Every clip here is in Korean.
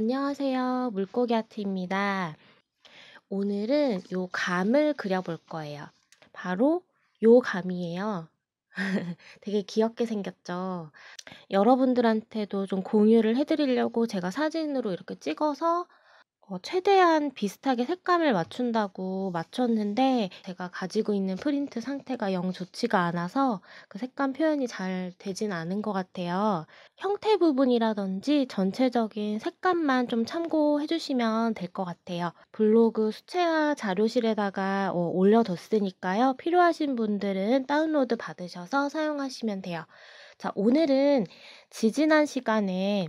안녕하세요. 물고기 아트입니다. 오늘은 요 감을 그려볼 거예요. 바로 요 감이에요. 되게 귀엽게 생겼죠? 여러분들한테도 좀 공유를 해드리려고 제가 사진으로 이렇게 찍어서 최대한 비슷하게 색감을 맞춘다고 맞췄는데 제가 가지고 있는 프린트 상태가 영 좋지가 않아서 그 색감 표현이 잘 되진 않은 것 같아요. 형태 부분이라든지 전체적인 색감만 좀 참고해 주시면 될 것 같아요. 블로그 수채화 자료실에다가 올려뒀으니까요. 필요하신 분들은 다운로드 받으셔서 사용하시면 돼요. 자, 오늘은 지지난 시간에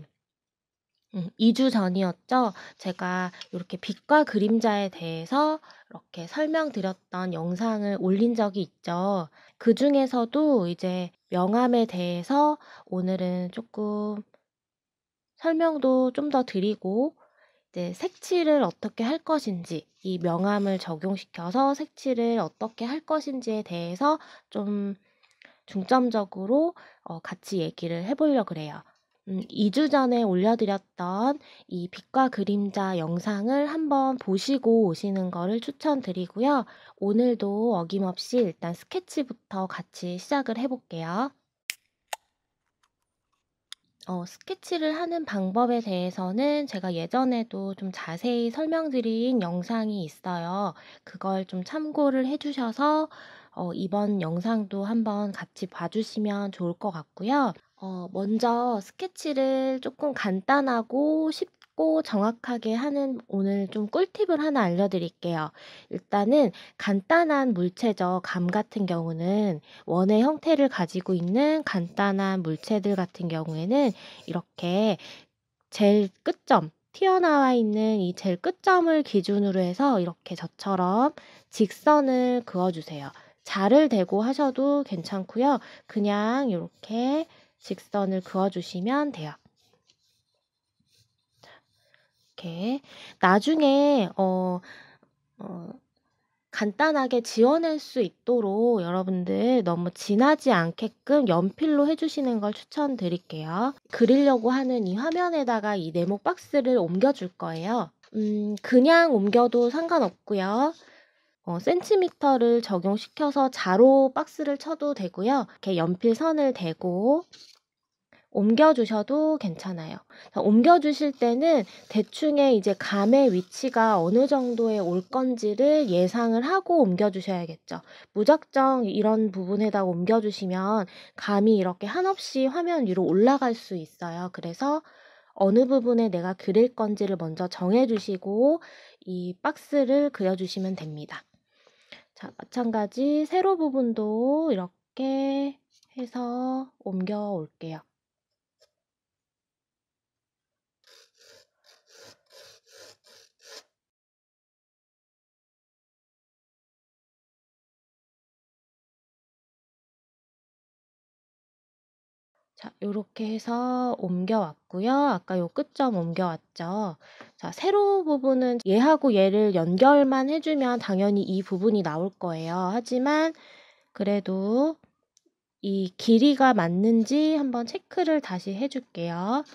2주 전이었죠. 제가 이렇게 빛과 그림자에 대해서 이렇게 설명드렸던 영상을 올린 적이 있죠. 그중에서도 이제 명암에 대해서 오늘은 조금 설명도 좀 더 드리고 이제 색칠을 어떻게 할 것인지, 이 명암을 적용시켜서 색칠을 어떻게 할 것인지에 대해서 좀 중점적으로 같이 얘기를 해보려고 그래요. 2주 전에 올려드렸던 이 빛과 그림자 영상을 한번 보시고 오시는 거를 추천드리고요. 오늘도 어김없이 일단 스케치부터 같이 시작을 해볼게요. 스케치를 하는 방법에 대해서는 제가 예전에도 좀 자세히 설명드린 영상이 있어요. 그걸 좀 참고를 해주셔서 이번 영상도 한번 같이 봐주시면 좋을 것 같고요. 먼저 스케치를 조금 간단하고 쉽고 정확하게 하는 오늘 좀 꿀팁을 하나 알려드릴게요. 일단은 간단한 물체죠. 감 같은 경우는 원의 형태를 가지고 있는 간단한 물체들 같은 경우에는 이렇게 제일 끝점, 튀어나와 있는 이 제일 끝점을 기준으로 해서 이렇게 저처럼 직선을 그어주세요. 자를 대고 하셔도 괜찮고요. 그냥 이렇게 직선을 그어주시면 돼요. 이렇게 나중에 간단하게 지워낼 수 있도록 여러분들 너무 진하지 않게끔 연필로 해주시는 걸 추천드릴게요. 그리려고 하는 이 화면에다가 이 네모 박스를 옮겨줄 거예요. 그냥 옮겨도 상관없고요. 센티미터를 적용시켜서 자로 박스를 쳐도 되고요. 이렇게 연필 선을 대고 옮겨주셔도 괜찮아요. 옮겨주실 때는 대충의 이제 감의 위치가 어느 정도에 올 건지를 예상을 하고 옮겨주셔야겠죠. 무작정 이런 부분에다 옮겨주시면 감이 이렇게 한없이 화면 위로 올라갈 수 있어요. 그래서 어느 부분에 내가 그릴 건지를 먼저 정해주시고 이 박스를 그려주시면 됩니다. 자, 마찬가지 세로 부분도 이렇게 해서 옮겨 올게요. 자, 요렇게 해서 옮겨왔고요. 아까 요 끝점 옮겨왔죠. 자, 세로 부분은 얘하고 얘를 연결만 해주면 당연히 이 부분이 나올 거예요. 하지만 그래도 이 길이가 맞는지 한번 체크를 다시 해줄게요.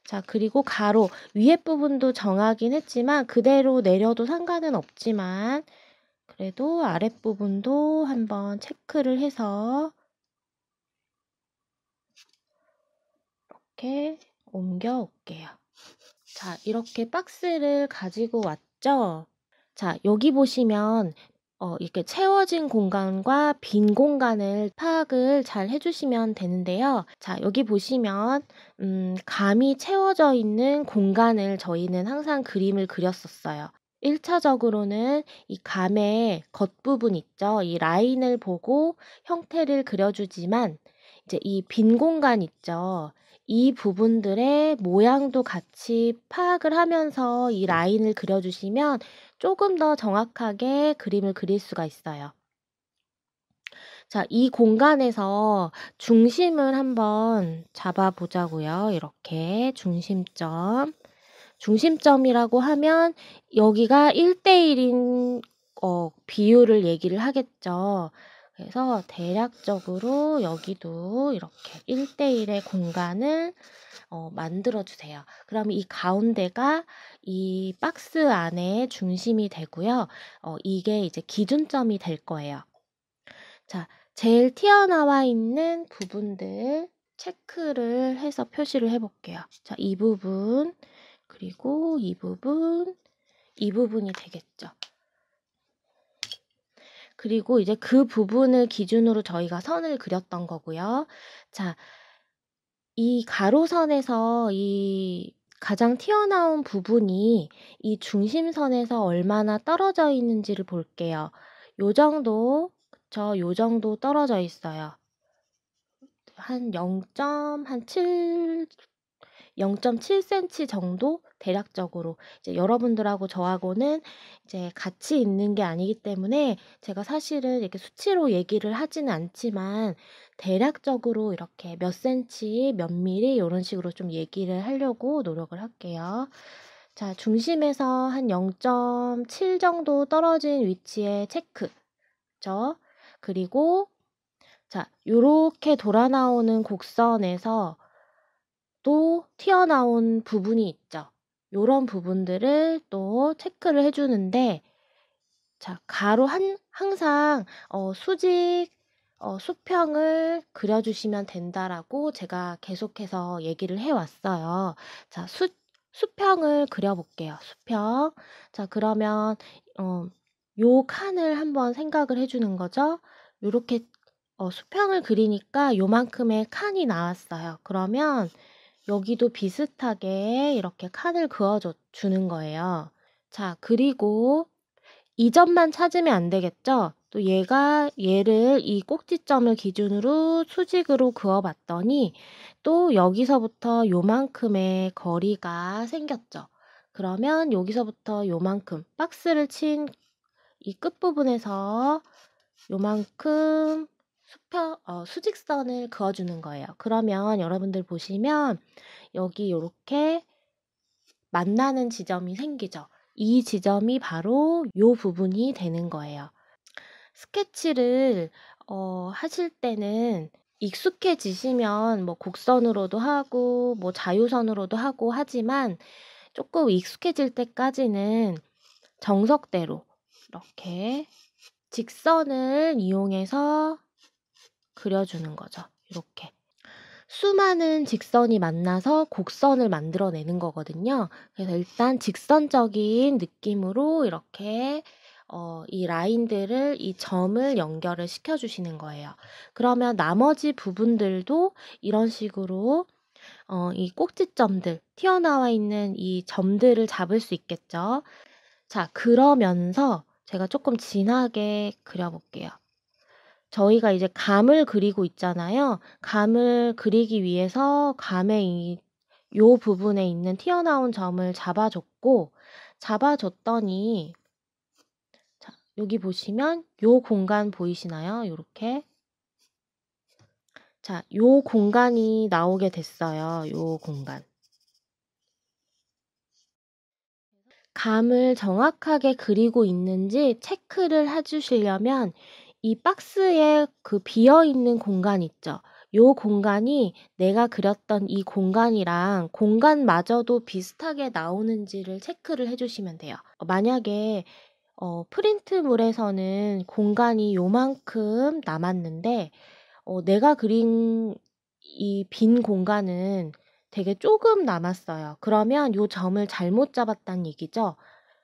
자, 그리고 가로 위에 부분도 정하긴 했지만 그대로 내려도 상관은 없지만 그래도 아랫부분도 한번 체크를 해서 이렇게 옮겨 올게요. 자, 이렇게 박스를 가지고 왔죠? 자, 여기 보시면 이렇게 채워진 공간과 빈 공간을 파악을 잘 해주시면 되는데요. 자, 여기 보시면 감이 채워져 있는 공간을 저희는 항상 그림을 그렸었어요. 1차적으로는 이 감의 겉부분 있죠? 이 라인을 보고 형태를 그려주지만 이제 이 빈 공간 있죠? 이 부분들의 모양도 같이 파악을 하면서 이 라인을 그려주시면 조금 더 정확하게 그림을 그릴 수가 있어요. 자, 이 공간에서 중심을 한번 잡아보자고요. 이렇게 중심점. 중심점이라고 하면 여기가 1대1인 비율을 얘기를 하겠죠. 그래서 대략적으로 여기도 이렇게 1대1의 공간을 만들어 주세요. 그럼 이 가운데가 이 박스 안에 중심이 되고요. 이게 이제 기준점이 될 거예요. 자, 제일 튀어나와 있는 부분들 체크를 해서 표시를 해볼게요. 자, 이 부분, 그리고 이 부분, 이 부분이 되겠죠. 그리고 이제 그 부분을 기준으로 저희가 선을 그렸던 거고요. 자, 이 가로선에서 이 가장 튀어나온 부분이 이 중심선에서 얼마나 떨어져 있는지를 볼게요. 요 정도, 그쵸? 요 정도 떨어져 있어요. 한 0.7cm 정도 대략적으로. 이제 여러분들하고 저하고는 이제 같이 있는 게 아니기 때문에 제가 사실은 이렇게 수치로 얘기를 하지는 않지만 대략적으로 이렇게 몇 센치, 몇 미리 이런 식으로 좀 얘기를 하려고 노력을 할게요. 자, 중심에서 한 0.7 정도 떨어진 위치에 체크. 그쵸? 그리고 자, 요렇게 돌아 나오는 곡선에서 또 튀어나온 부분이 있죠. 요런 부분들을 또 체크를 해 주는데 자, 항상 수직 수평을 그려 주시면 된다라고 제가 계속해서 얘기를 해 왔어요. 자, 수평을 그려 볼게요. 수평. 자, 그러면 요 칸을 한번 생각을 해 주는 거죠. 요렇게 수평을 그리니까 요만큼의 칸이 나왔어요. 그러면 여기도 비슷하게 이렇게 칸을 그어 주는 거예요. 자, 그리고 이 점만 찾으면 안 되겠죠? 또 얘를 이 꼭지점을 기준으로 수직으로 그어 봤더니 또 여기서부터 요만큼의 거리가 생겼죠. 그러면 여기서부터 요만큼 박스를 친 이 끝부분에서 요만큼 수직선을 그어주는 거예요. 그러면 여러분들 보시면 여기 요렇게 만나는 지점이 생기죠. 이 지점이 바로 요 부분이 되는 거예요. 스케치를 하실 때는 익숙해지시면 뭐 곡선으로도 하고 뭐 자유선으로도 하고 하지만 조금 익숙해질 때까지는 정석대로 이렇게 직선을 이용해서 그려주는 거죠. 이렇게. 수많은 직선이 만나서 곡선을 만들어내는 거거든요. 그래서 일단 직선적인 느낌으로 이렇게 이 라인들을, 이 점을 연결을 시켜주시는 거예요. 그러면 나머지 부분들도 이런 식으로 이 꼭지점들, 튀어나와 있는 이 점들을 잡을 수 있겠죠. 자, 그러면서 제가 조금 진하게 그려볼게요. 저희가 이제 감을 그리고 있잖아요. 감을 그리기 위해서 감의 요 부분에 있는 튀어나온 점을 잡아줬더니 자, 여기 보시면 요 공간 보이시나요? 요렇게. 자, 요 공간이 나오게 됐어요. 요 공간. 감을 정확하게 그리고 있는지 체크를 해주시려면 이 박스에 그 비어있는 공간 있죠. 요 공간이 내가 그렸던 이 공간이랑 공간마저도 비슷하게 나오는지를 체크를 해주시면 돼요. 만약에 프린트물에서는 공간이 요만큼 남았는데 내가 그린 이 빈 공간은 되게 조금 남았어요. 그러면 요 점을 잘못 잡았다는 얘기죠.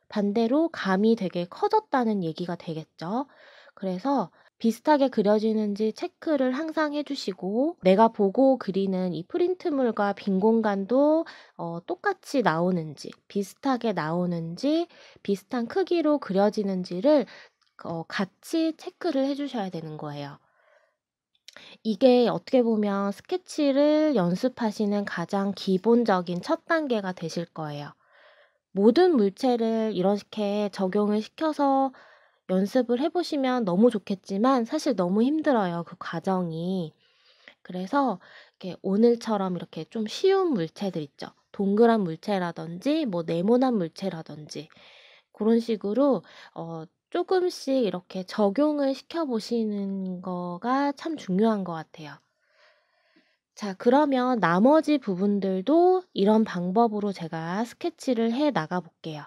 반대로 감이 되게 커졌다는 얘기가 되겠죠. 그래서 비슷하게 그려지는지 체크를 항상 해주시고 내가 보고 그리는 이 프린트물과 빈 공간도 똑같이 나오는지, 비슷하게 나오는지, 비슷한 크기로 그려지는지를 같이 체크를 해주셔야 되는 거예요. 이게 어떻게 보면 스케치를 연습하시는 가장 기본적인 첫 단계가 되실 거예요. 모든 물체를 이렇게 적용을 시켜서 연습을 해보시면 너무 좋겠지만 사실 너무 힘들어요. 그 과정이. 그래서 이렇게 오늘처럼 이렇게 좀 쉬운 물체들 있죠. 동그란 물체라든지 뭐 네모난 물체라든지 그런 식으로 조금씩 이렇게 적용을 시켜 보시는 거가 참 중요한 것 같아요. 자, 그러면 나머지 부분들도 이런 방법으로 제가 스케치를 해 나가 볼게요.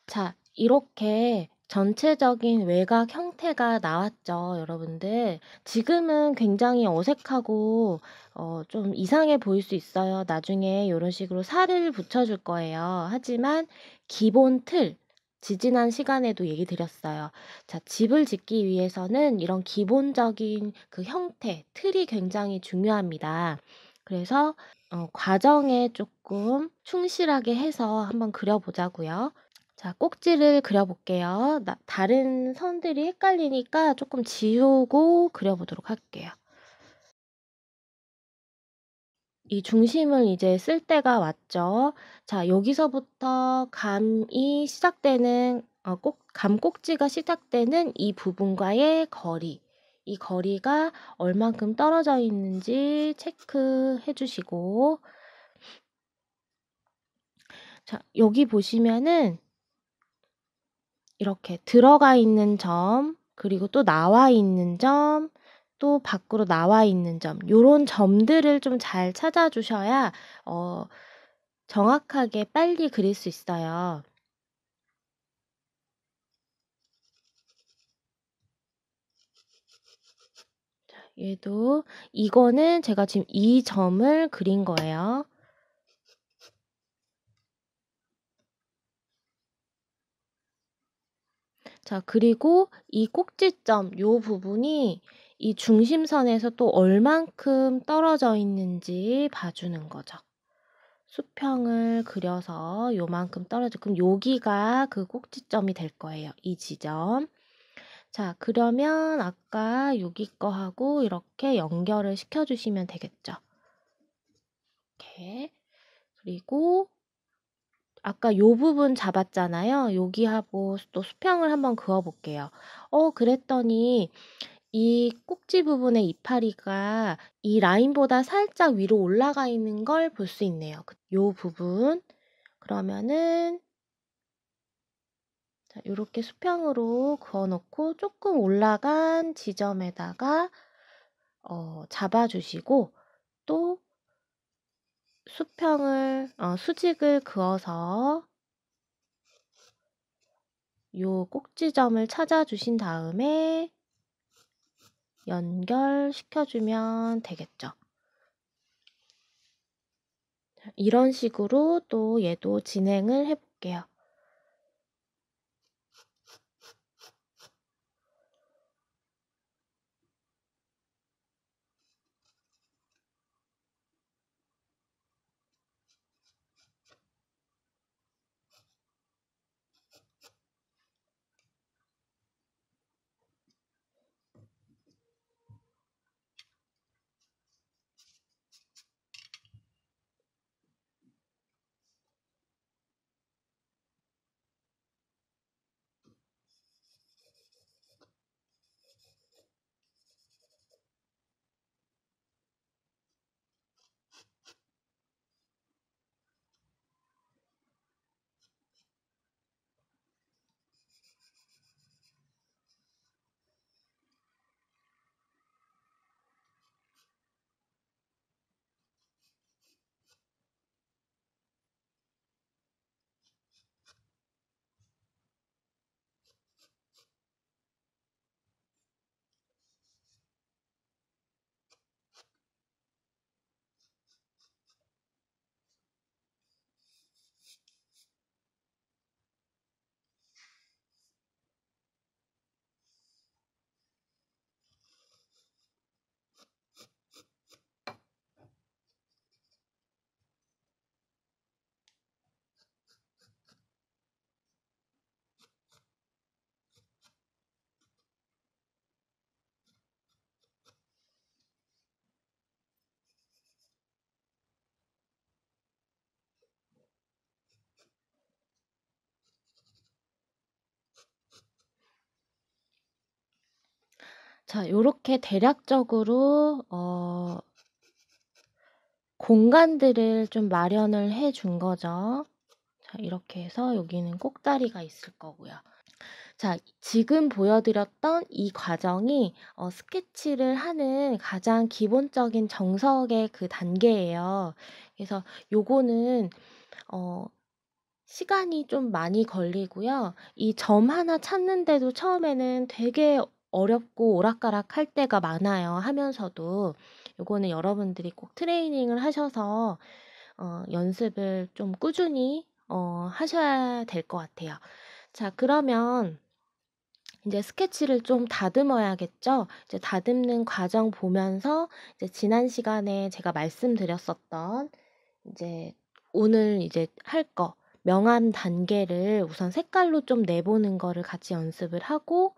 자, 이렇게 전체적인 외곽 형태가 나왔죠, 여러분들. 지금은 굉장히 어색하고 좀 이상해 보일 수 있어요. 나중에 이런 식으로 살을 붙여줄 거예요. 하지만 기본 틀, 지지난 시간에도 얘기 드렸어요. 자, 집을 짓기 위해서는 이런 기본적인 그 형태, 틀이 굉장히 중요합니다. 그래서 과정에 조금 충실하게 해서 한번 그려보자고요. 자, 꼭지를 그려볼게요. 다른 선들이 헷갈리니까 조금 지우고 그려보도록 할게요. 이 중심을 이제 쓸 때가 왔죠. 자, 여기서부터 감이 시작되는, 감 꼭지가 시작되는 이 부분과의 거리. 이 거리가 얼만큼 떨어져 있는지 체크해 주시고, 자, 여기 보시면은 이렇게 들어가 있는 점, 그리고 또 나와 있는 점, 또 밖으로 나와 있는 점, 요런 점들을 좀 잘 찾아주셔야 정확하게 빨리 그릴 수 있어요. 얘도 이거는 제가 지금 이 점을 그린 거예요. 자, 그리고 이 꼭지점 요 부분이 이 중심선에서 또 얼만큼 떨어져 있는지 봐주는 거죠. 수평을 그려서 요만큼 떨어져. 그럼 여기가 그 꼭지점이 될 거예요. 이 지점. 자, 그러면 아까 여기 거하고 이렇게 연결을 시켜주시면 되겠죠. 이렇게. 그리고 아까 요 부분 잡았잖아요. 여기하고 또 수평을 한번 그어볼게요. 그랬더니 이 꼭지 부분의 이파리가 이 라인보다 살짝 위로 올라가 있는 걸 볼 수 있네요. 요 부분. 그러면은 자, 요렇게 수평으로 그어 놓고 조금 올라간 지점에다가 잡아주시고 또 수직을 그어서 요 꼭지점을 찾아주신 다음에 연결시켜주면 되겠죠. 이런 식으로 또 얘도 진행을 해볼게요. 자, 요렇게 대략적으로 공간들을 좀 마련을 해준 거죠. 자, 이렇게 해서 여기는 꼭다리가 있을 거고요. 자, 지금 보여드렸던 이 과정이 스케치를 하는 가장 기본적인 정석의 그 단계예요. 그래서 요거는 시간이 좀 많이 걸리고요. 이 점 하나 찾는데도 처음에는 되게 어렵고 오락가락 할 때가 많아요, 하면서도. 요거는 여러분들이 꼭 트레이닝을 하셔서 연습을 좀 꾸준히 하셔야 될 것 같아요. 자, 그러면 이제 스케치를 좀 다듬어야겠죠? 이제 다듬는 과정 보면서 이제 지난 시간에 제가 말씀드렸었던 이제 오늘 이제 할 거, 명암 단계를 우선 색깔로 좀 내보는 거를 같이 연습을 하고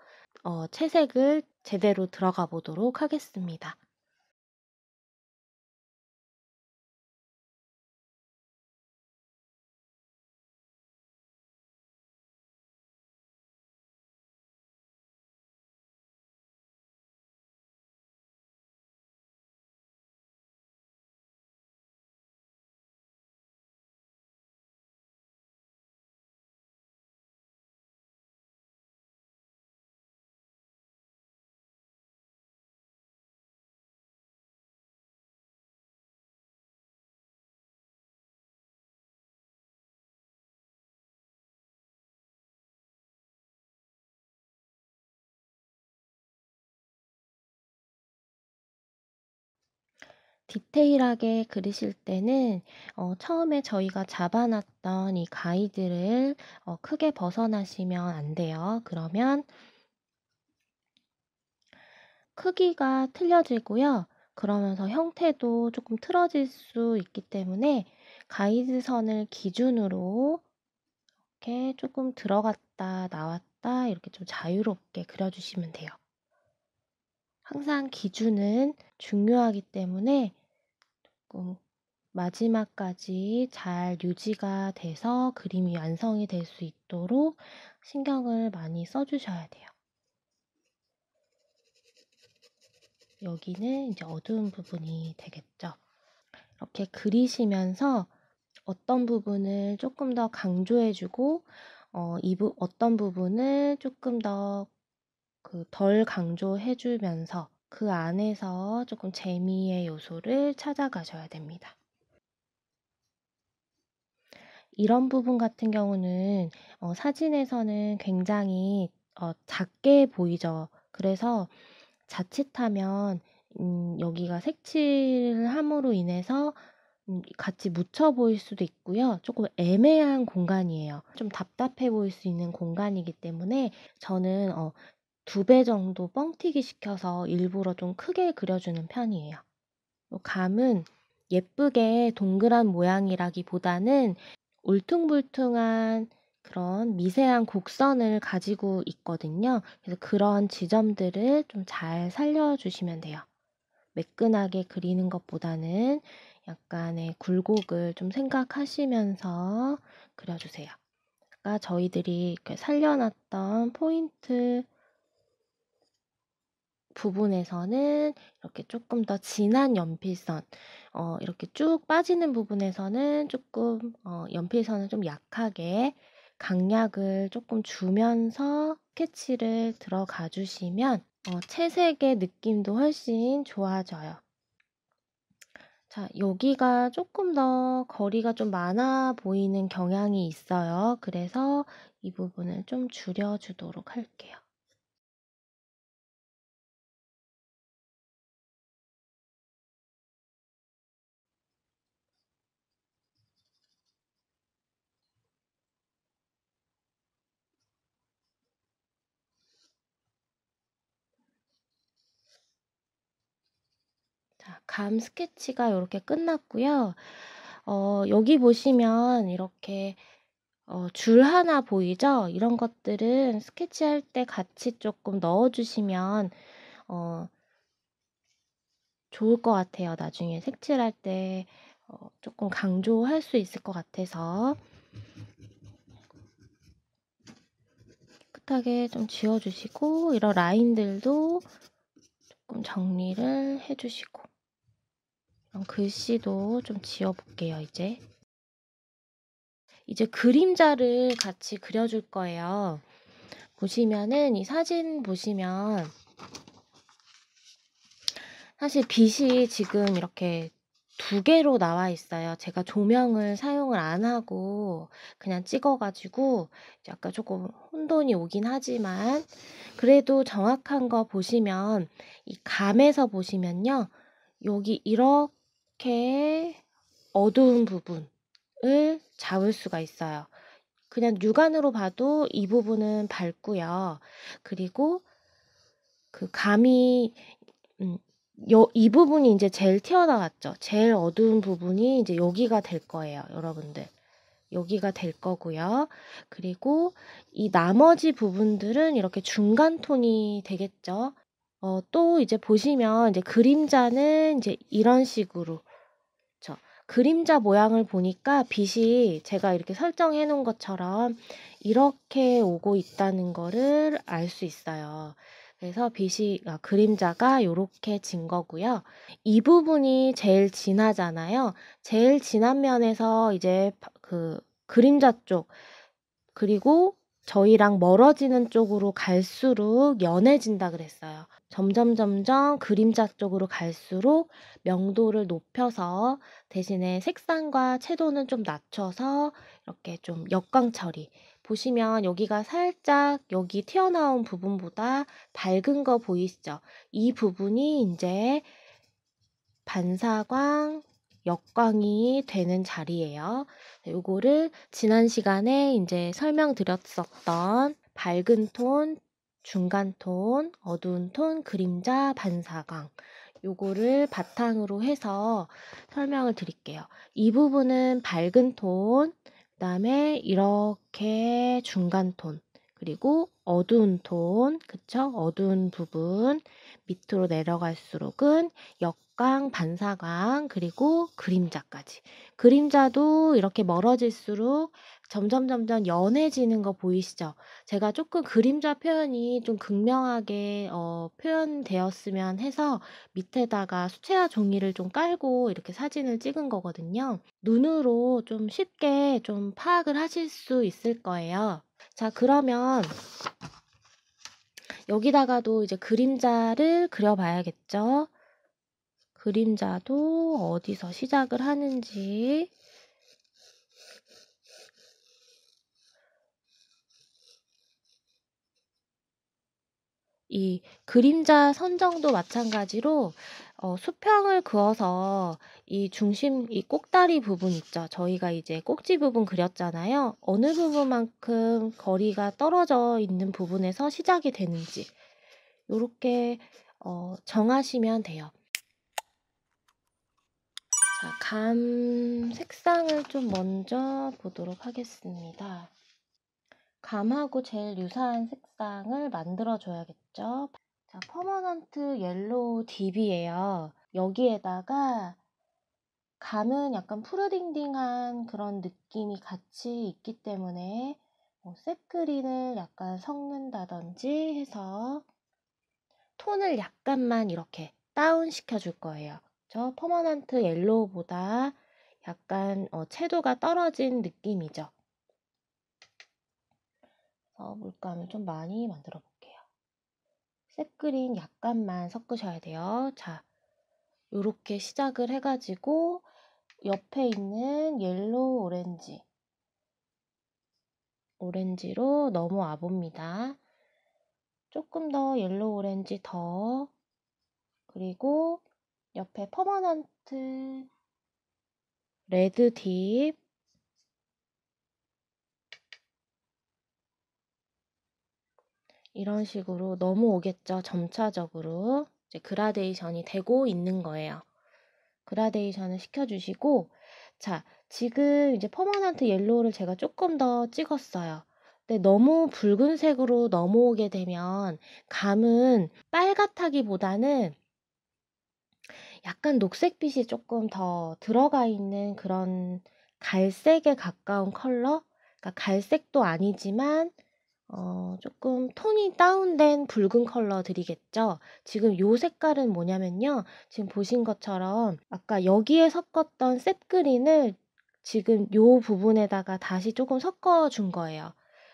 채색을 제대로 들어가 보도록 하겠습니다. 디테일하게 그리실 때는 처음에 저희가 잡아놨던 이 가이드를 크게 벗어나시면 안 돼요. 그러면 크기가 틀려지고요. 그러면서 형태도 조금 틀어질 수 있기 때문에 가이드선을 기준으로 이렇게 조금 들어갔다 나왔다 이렇게 좀 자유롭게 그려주시면 돼요. 항상 기준은 중요하기 때문에 조금 마지막까지 잘 유지가 돼서 그림이 완성이 될 수 있도록 신경을 많이 써주셔야 돼요. 여기는 이제 어두운 부분이 되겠죠. 이렇게 그리시면서 어떤 부분을 조금 더 강조해주고 어떤 부분을 조금 더 덜 강조해주면서 그 안에서 조금 재미의 요소를 찾아가셔야 됩니다. 이런 부분 같은 경우는 사진에서는 굉장히 작게 보이죠. 그래서 자칫하면 여기가 색칠을 함으로 인해서 같이 묻혀 보일 수도 있고요. 조금 애매한 공간이에요. 좀 답답해 보일 수 있는 공간이기 때문에 저는 2배 정도 뻥튀기 시켜서 일부러 좀 크게 그려주는 편이에요. 감은 예쁘게 동그란 모양이라기보다는 울퉁불퉁한 그런 미세한 곡선을 가지고 있거든요. 그래서 그런 지점들을 좀 잘 살려주시면 돼요. 매끈하게 그리는 것보다는 약간의 굴곡을 좀 생각하시면서 그려주세요. 아까 저희들이 이렇게 살려놨던 포인트 부분에서는 이렇게 조금 더 진한 연필선, 이렇게 쭉 빠지는 부분에서는 조금 연필선을 좀 약하게 강약을 조금 주면서 스케치를 들어가 주시면 채색의 느낌도 훨씬 좋아져요. 자, 여기가 조금 더 거리가 좀 많아 보이는 경향이 있어요. 그래서 이 부분을 좀 줄여주도록 할게요. 자, 감 스케치가 이렇게 끝났고요. 여기 보시면 이렇게 줄 하나 보이죠? 이런 것들은 스케치할 때 같이 조금 넣어주시면 좋을 것 같아요. 나중에 색칠할 때 조금 강조할 수 있을 것 같아서 깨끗하게 좀 지워주시고 이런 라인들도 조금 정리를 해주시고, 글씨도 좀 지워볼게요. 이제 그림자를 같이 그려줄 거예요. 보시면은 이 사진 보시면 사실 빛이 지금 이렇게 두 개로 나와 있어요. 제가 조명을 사용을 안 하고 그냥 찍어가지고 약간 조금 혼돈이 오긴 하지만 그래도 정확한 거 보시면 이 감에서 보시면요. 여기 이렇게 어두운 부분을 잡을 수가 있어요. 그냥 육안으로 봐도 이 부분은 밝고요. 그리고 그 감이 이 부분이 이제 제일 튀어나왔죠. 제일 어두운 부분이 이제 여기가 될 거예요, 여러분들. 여기가 될 거고요. 그리고 이 나머지 부분들은 이렇게 중간 톤이 되겠죠. 또 이제 보시면 이제 그림자는 이제 이런 식으로 그림자 모양을 보니까 빛이 제가 이렇게 설정해 놓은 것처럼 이렇게 오고 있다는 거를 알 수 있어요. 그래서 그림자가 요렇게 진 거고요. 이 부분이 제일 진하잖아요. 제일 진한 면에서 이제 그 그림자 쪽, 그리고 저희랑 멀어지는 쪽으로 갈수록 연해진다 그랬어요. 점점 그림자 쪽으로 갈수록 명도를 높여서 대신에 색상과 채도는 좀 낮춰서 이렇게 좀 역광 처리. 보시면 여기가 살짝 여기 튀어나온 부분보다 밝은 거 보이시죠? 이 부분이 이제 반사광, 역광이 되는 자리예요. 요거를 지난 시간에 이제 설명드렸었던 밝은 톤, 중간 톤, 어두운 톤, 그림자, 반사광. 요거를 바탕으로 해서 설명을 드릴게요. 이 부분은 밝은 톤, 그다음에 이렇게 중간 톤, 그리고 어두운 톤, 그쵸? 어두운 부분 밑으로 내려갈수록은 역광, 반사광, 그리고 그림자까지. 그림자도 이렇게 멀어질수록 점점 연해지는 거 보이시죠? 제가 조금 그림자 표현이 좀 극명하게 표현되었으면 해서 밑에다가 수채화 종이를 좀 깔고 이렇게 사진을 찍은 거거든요. 눈으로 좀 쉽게 좀 파악을 하실 수 있을 거예요. 자, 그러면 여기다가도 이제 그림자를 그려봐야겠죠? 그림자도 어디서 시작을 하는지 이 그림자 선정도 마찬가지로 수평을 그어서 이 중심, 이 꼭다리 부분 있죠. 저희가 이제 꼭지 부분 그렸잖아요. 어느 부분만큼 거리가 떨어져 있는 부분에서 시작이 되는지 요렇게 정하시면 돼요. 자, 감 색상을 좀 먼저 보도록 하겠습니다. 감하고 제일 유사한 색상을 만들어 줘야겠죠. 자, 퍼머넌트 옐로우 딥이에요. 여기에다가 감은 약간 푸르딩딩한 그런 느낌이 같이 있기 때문에 셋그린을 약간 섞는다든지 해서 톤을 약간만 이렇게 다운 시켜줄 거예요. 저 퍼머넌트 옐로우보다 약간 채도가 떨어진 느낌이죠. 물감을 좀 많이 만들어 볼게요. 셋그린 약간만 섞으셔야 돼요. 자, 요렇게 시작을 해가지고 옆에 있는 옐로우 오렌지로 넘어와 봅니다. 조금 더 옐로우 오렌지 더, 그리고 옆에 퍼머넌트 레드 딥, 이런 식으로 넘어오겠죠. 점차적으로 이제 그라데이션이 되고 있는 거예요. 그라데이션을 시켜주시고, 자, 지금 이제 퍼머넌트 옐로우를 제가 조금 더 찍었어요. 근데 너무 붉은색으로 넘어오게 되면 감은 빨갛다기보다는 약간 녹색빛이 조금 더 들어가 있는 그런 갈색에 가까운 컬러? 그러니까 갈색도 아니지만 조금 톤이 다운된 붉은 컬러들이겠죠. 지금 요 색깔은 뭐냐면요. 지금 보신 것처럼 아까 여기에 섞었던 셉그린을 지금 요 부분에다가 다시 조금 섞어 준 거예요.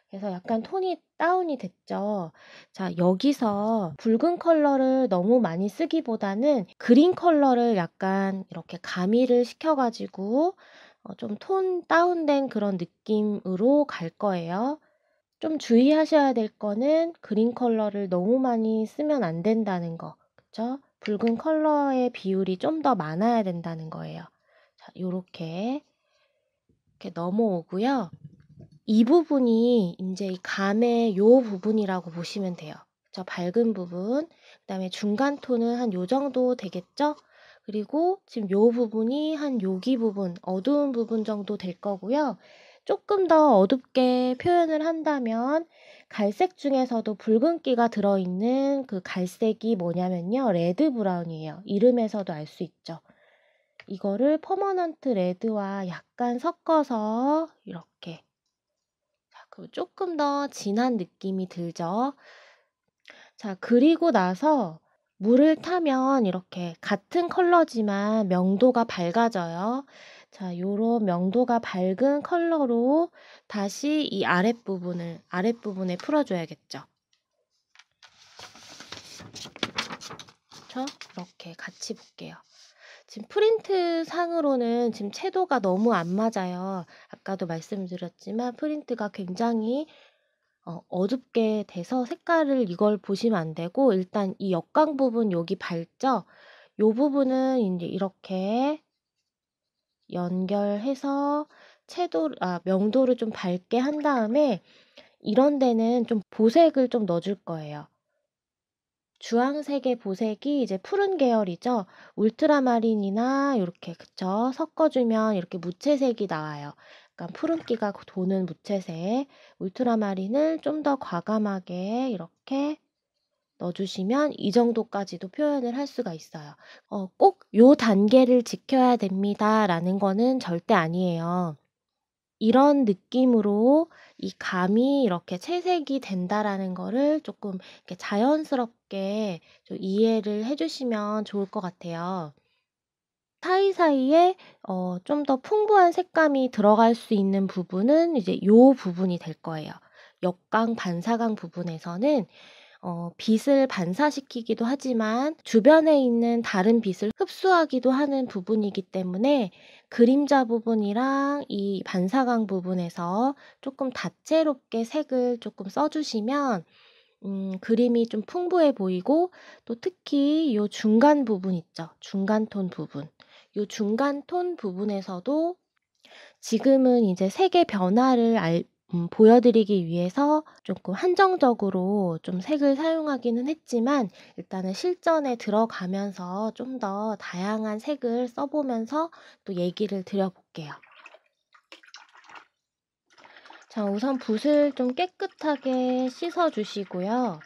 그래서 약간 톤이 다운이 됐죠. 자, 여기서 붉은 컬러를 너무 많이 쓰기보다는 그린 컬러를 약간 이렇게 가미를 시켜가지고 좀 톤 다운된 그런 느낌으로 갈 거예요. 좀 주의하셔야 될 거는 그린 컬러를 너무 많이 쓰면 안 된다는 거. 그쵸? 붉은 컬러의 비율이 좀 더 많아야 된다는 거예요. 자, 요렇게 이렇게 넘어오고요. 이 부분이 이제 이 감의 요 부분이라고 보시면 돼요. 저 밝은 부분, 그다음에 중간 톤은 한 요 정도 되겠죠? 그리고 지금 요 부분이 한 여기 부분, 어두운 부분 정도 될 거고요. 조금 더 어둡게 표현을 한다면 갈색 중에서도 붉은기가 들어있는 그 갈색이 뭐냐면요. 레드 브라운이에요. 이름에서도 알 수 있죠. 이거를 퍼머넌트 레드와 약간 섞어서 이렇게 그 조금 더 진한 느낌이 들죠. 자, 그리고 나서 물을 타면 이렇게 같은 컬러지만 명도가 밝아져요. 자, 요런 명도가 밝은 컬러로 다시 이 아랫부분에 풀어줘야겠죠. 그렇죠? 이렇게 같이 볼게요. 지금 프린트 상으로는 지금 채도가 너무 안 맞아요. 아까도 말씀드렸지만 프린트가 굉장히 어둡게 돼서 색깔을 이걸 보시면 안 되고 일단 이 역광 부분 여기 밝죠? 요 부분은 이제 이렇게 연결해서 명도를 좀 밝게 한 다음에 이런 데는 좀 보색을 좀 넣어줄 거예요. 주황색의 보색이 이제 푸른 계열이죠. 울트라마린이나 이렇게 그쵸? 섞어주면 이렇게 무채색이 나와요. 약간 푸른기가 도는 무채색. 울트라마린을 좀 더 과감하게 이렇게 넣어주시면 이 정도까지도 표현을 할 수가 있어요. 꼭 요 단계를 지켜야 됩니다라는 거는 절대 아니에요. 이런 느낌으로 이 감이 이렇게 채색이 된다라는 거를 조금 이렇게 자연스럽게 좀 이해를 해주시면 좋을 것 같아요. 사이사이에 좀 더 풍부한 색감이 들어갈 수 있는 부분은 이제 요 부분이 될 거예요. 역광, 반사광 부분에서는 빛을 반사시키기도 하지만 주변에 있는 다른 빛을 흡수하기도 하는 부분이기 때문에 그림자 부분이랑 이 반사광 부분에서 조금 다채롭게 색을 조금 써주시면 그림이 좀 풍부해 보이고 또 특히 이 중간 부분 있죠. 중간 톤 부분. 이 중간 톤 부분에서도 지금은 이제 색의 변화를 보여드리기 위해서 조금 한정적으로 좀 색을 사용하기는 했지만 일단은 실전에 들어가면서 좀 더 다양한 색을 써보면서 또 얘기를 드려볼게요. 자, 우선 붓을 좀 깨끗하게 씻어주시고요.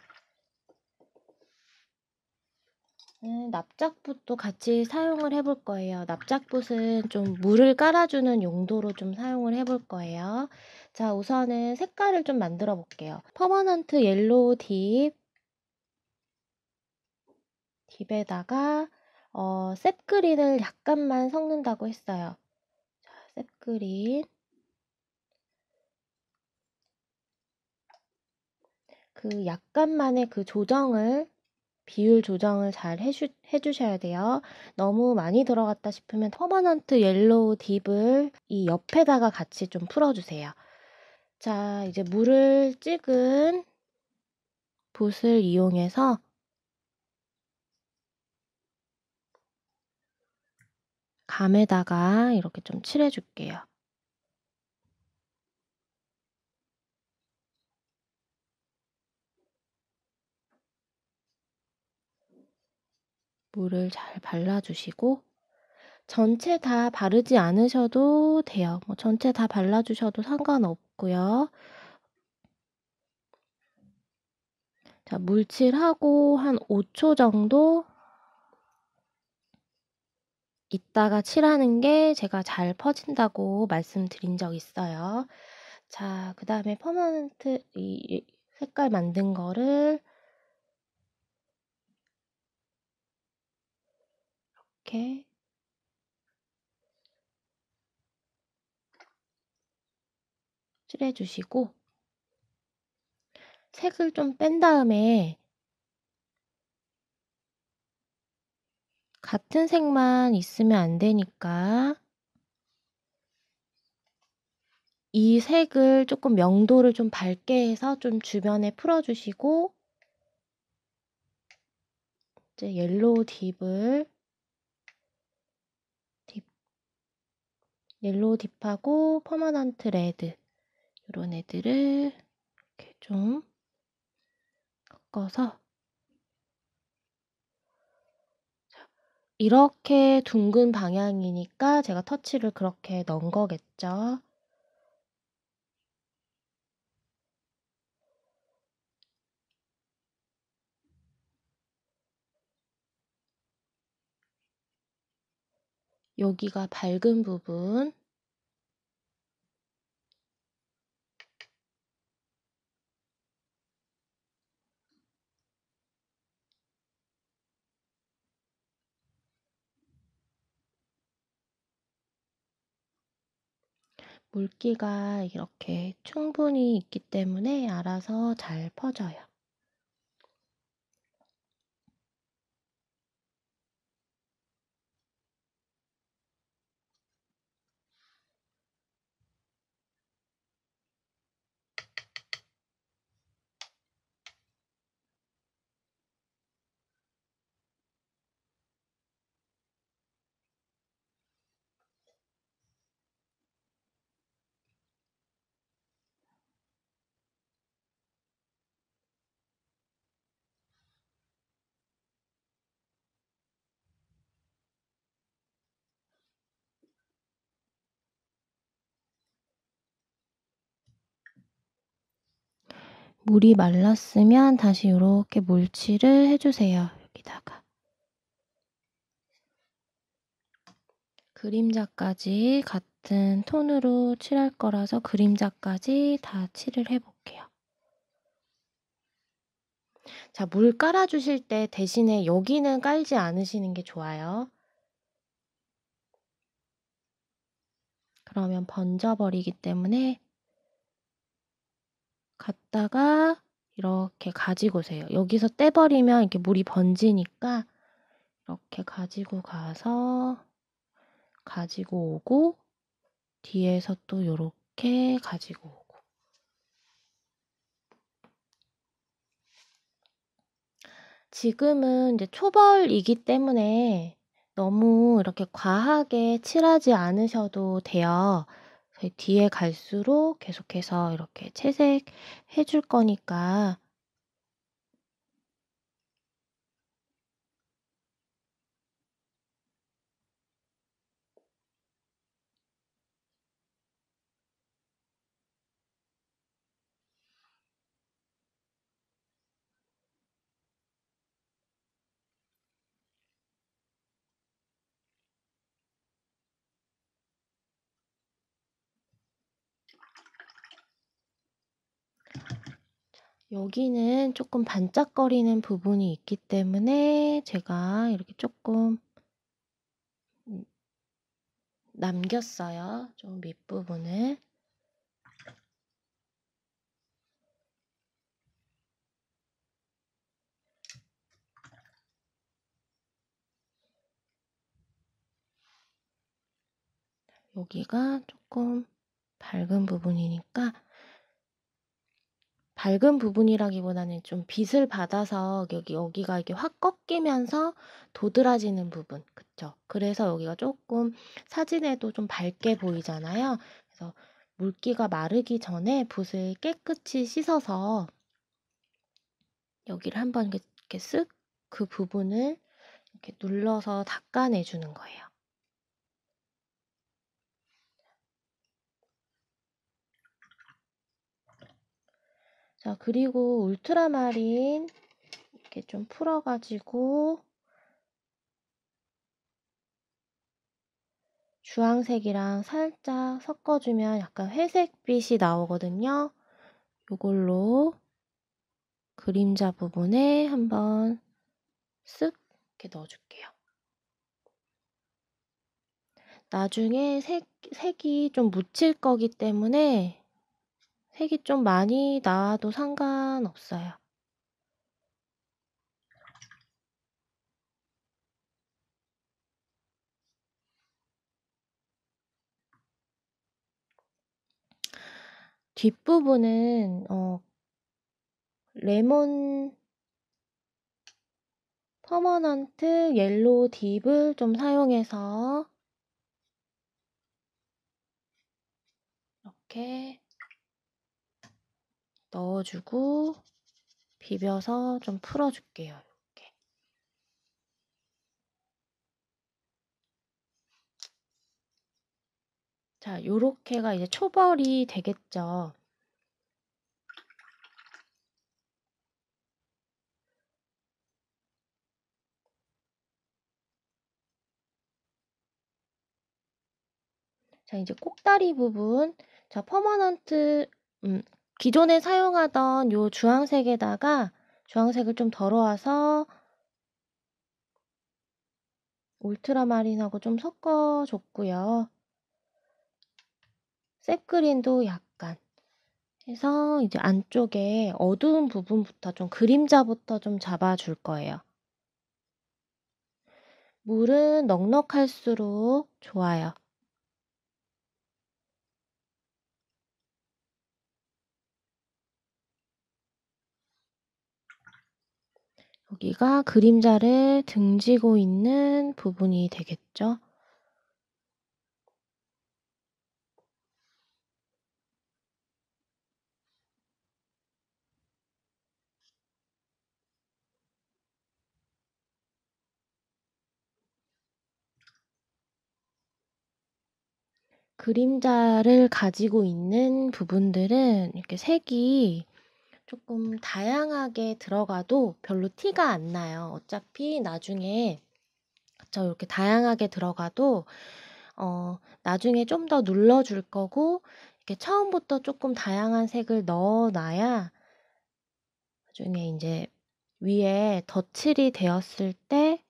납작붓도 같이 사용을 해볼 거예요. 납작붓은 좀 물을 깔아주는 용도로 좀 사용을 해볼 거예요. 자, 우선은 색깔을 좀 만들어 볼게요. 퍼머넌트 옐로우 딥에다가 셉그린을 약간만 섞는다고 했어요. 자, 셉그린. 그 약간만의 그 비율 조정을 잘 해주셔야 돼요. 너무 많이 들어갔다 싶으면 퍼머넌트 옐로우 딥을 이 옆에다가 같이 좀 풀어주세요. 자, 이제 물을 찍은 붓을 이용해서 감에다가 이렇게 좀 칠해줄게요. 물을 잘 발라주시고 전체 다 바르지 않으셔도 돼요. 뭐 전체 다 발라주셔도 상관없고요. 자, 물칠하고 한 5초 정도 있다가 칠하는 게 제가 잘 퍼진다고 말씀드린 적 있어요. 자, 그 다음에 색깔 만든 거를 이렇게 칠해주시고 색을 좀 뺀 다음에 같은 색만 있으면 안 되니까 이 색을 조금 명도를 좀 밝게 해서 좀 주변에 풀어주시고 이제 옐로우 옐로우 딥하고 퍼머넌트 레드 이런 애들을 이렇게 좀 섞어서 이렇게 둥근 방향이니까 제가 터치를 그렇게 넣은 거겠죠. 여기가 밝은 부분 물기가 이렇게 충분히 있기 때문에 알아서 잘 퍼져요. 물이 말랐으면 다시 이렇게 물칠을 해주세요. 여기다가 그림자까지 같은 톤으로 칠할 거라서 그림자까지 다 칠을 해볼게요. 자, 물 깔아주실 때 대신에 여기는 깔지 않으시는 게 좋아요. 그러면 번져버리기 때문에 갖다가 이렇게 가지고 오세요. 여기서 떼버리면 이렇게 물이 번지니까 이렇게 가지고 가서 가지고 오고 뒤에서 또 이렇게 가지고 오고 지금은 이제 초벌이기 때문에 너무 이렇게 과하게 칠하지 않으셔도 돼요. 뒤에 갈수록 계속해서 이렇게 채색해 줄 거니까 여기는 조금 반짝거리는 부분이 있기 때문에 제가 이렇게 조금 남겼어요. 좀 밑부분을. 여기가 조금 밝은 부분이니까 밝은 부분이라기보다는 좀 빛을 받아서 여기가 이렇게 확 꺾이면서 도드라지는 부분. 그쵸? 그래서 여기가 조금 사진에도 좀 밝게 보이잖아요. 그래서 물기가 마르기 전에 붓을 깨끗이 씻어서 여기를 한번 이렇게 쓱 그 부분을 이렇게 눌러서 닦아내주는 거예요. 자, 그리고 울트라마린 이렇게 좀 풀어가지고 주황색이랑 살짝 섞어주면 약간 회색빛이 나오거든요. 요걸로 그림자 부분에 한번 쓱 이렇게 넣어줄게요. 나중에 색이 좀 묻힐 거기 때문에 색이 좀 많이 나와도 상관없어요. 뒷부분은 레몬 퍼머넌트 옐로우 딥을 좀 사용해서 이렇게 넣어주고 비벼서 좀 풀어줄게요. 이렇게. 자, 요렇게가 이제 초벌이 되겠죠. 자, 이제 꼭다리 부분. 자, 퍼머넌트, 기존에 사용하던 요 주황색에다가 주황색을 좀 덜어와서 울트라마린하고 좀 섞어줬고요. 셉그린도 약간 해서 이제 안쪽에 어두운 부분부터 좀 그림자부터 좀 잡아줄 거예요. 물은 넉넉할수록 좋아요. 여기가 그림자를 등지고 있는 부분이 되겠죠. 그림자를 가지고 있는 부분들은 이렇게 색이 조금 다양하게 들어가도 별로 티가 안 나요. 어차피 나중에 이렇게 다양하게 들어가도 나중에 좀 더 눌러줄 거고 이렇게 처음부터 조금 다양한 색을 넣어놔야 나중에 이제 위에 덧칠이 되었을 때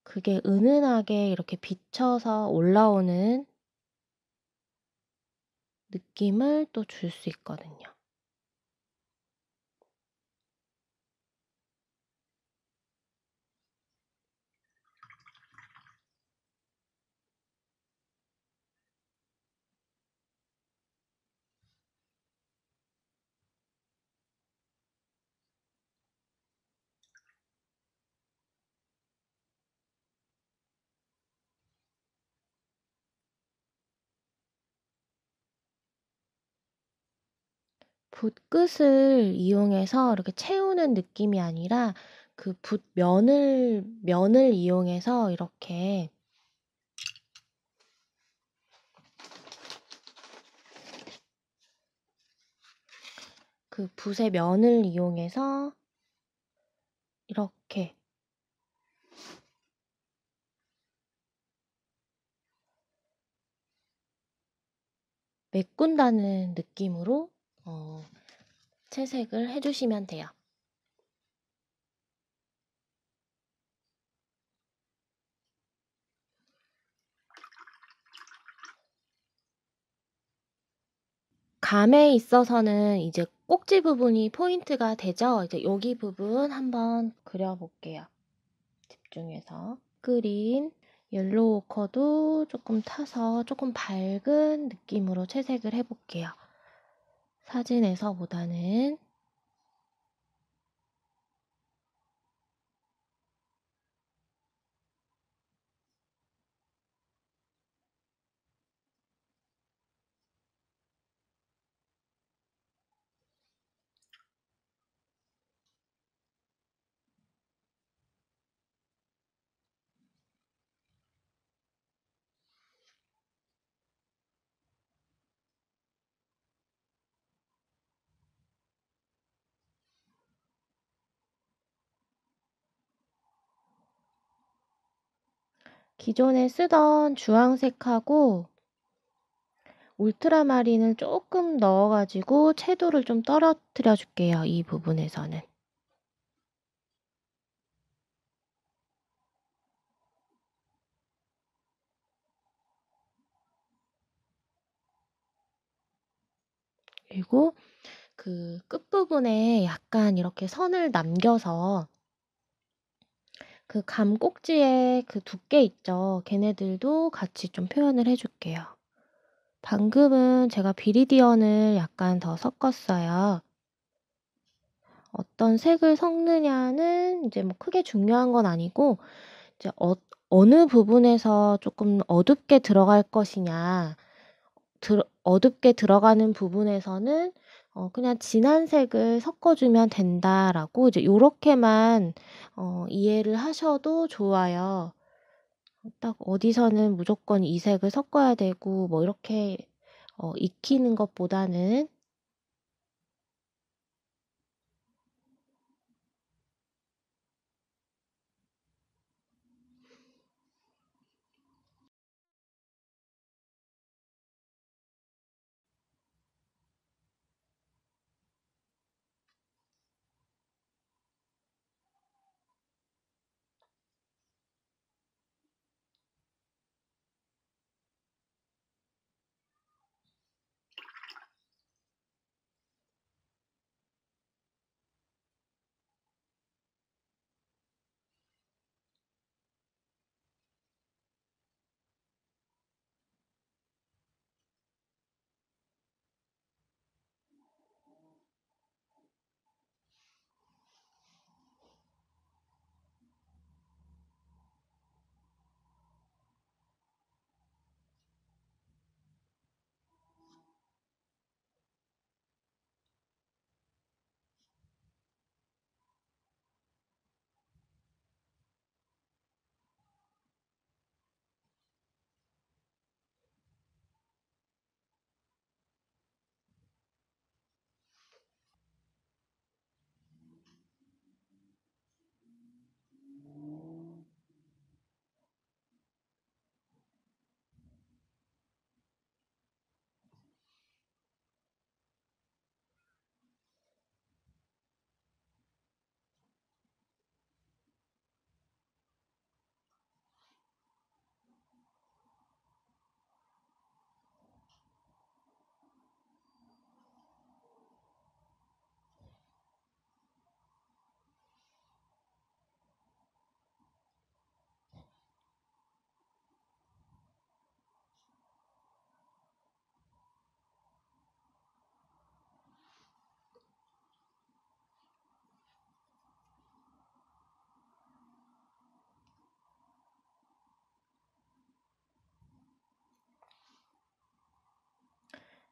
그게 은은하게 이렇게 비쳐서 올라오는 느낌을 또 줄 수 있거든요. 붓끝을 이용해서 이렇게 채우는 느낌이 아니라 그 면을 이용해서 이렇게 그 붓의 면을 이용해서 이렇게 메꾼다는 느낌으로 채색을 해주시면 돼요. 감에 있어서는 이제 꼭지 부분이 포인트가 되죠. 이제 여기 부분 한번 그려볼게요. 집중해서. 그린 옐로우 오커도 조금 타서 조금 밝은 느낌으로 채색을 해볼게요. 사진에서보다는. 기존에 쓰던 주황색하고 울트라마린을 조금 넣어가지고 채도를 좀 떨어뜨려 줄게요. 이 부분에서는. 그리고 그 끝부분에 약간 이렇게 선을 남겨서 그 감 꼭지에 그 두께 있죠? 걔네들도 같이 좀 표현을 해 줄게요. 방금은 제가 비리디언을 약간 더 섞었어요. 어떤 색을 섞느냐는 이제 뭐 크게 중요한 건 아니고 이제 어느 부분에서 조금 어둡게 들어갈 것이냐, 어둡게 들어가는 부분에서는 그냥 진한 색을 섞어 주면 된다라고 이제 요렇게만 이해를 하셔도 좋아요. 딱 어디서는 무조건 이 색을 섞어야 되고 뭐 이렇게 익히는 것보다는.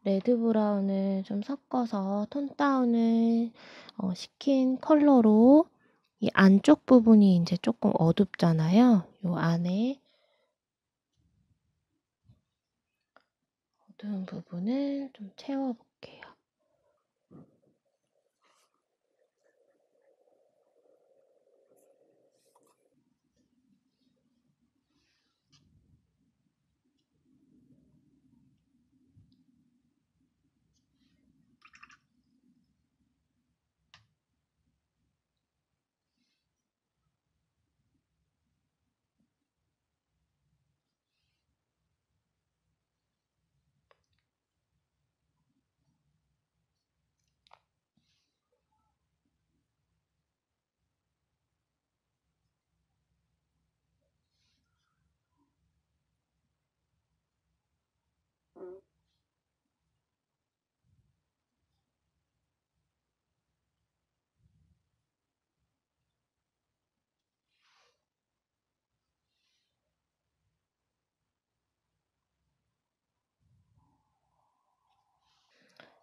레드 브라운을 좀 섞어서 톤 다운을 시킨 컬러로 이 안쪽 부분이 이제 조금 어둡잖아요. 요 안에 어두운 부분을 좀 채워볼게요.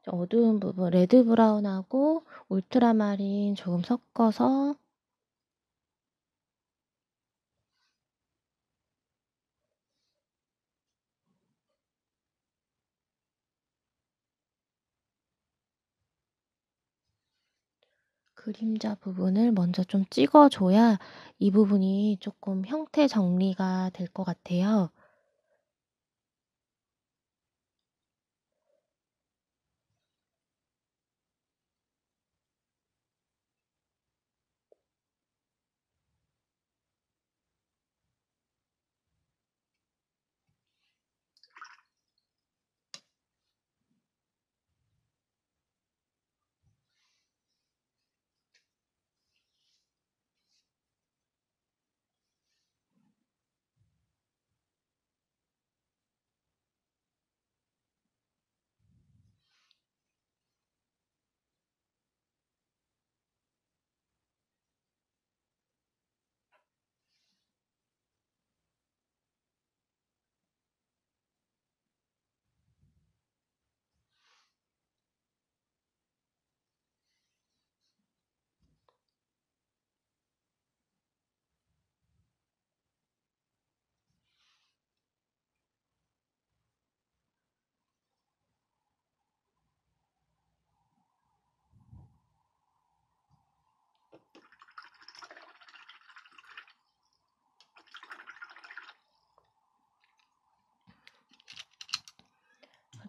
어두운 부분 레드 브라운하고 울트라마린 조금 섞어서 그림자 부분을 먼저 좀 찍어줘야 이 부분이 조금 형태 정리가 될 것 같아요.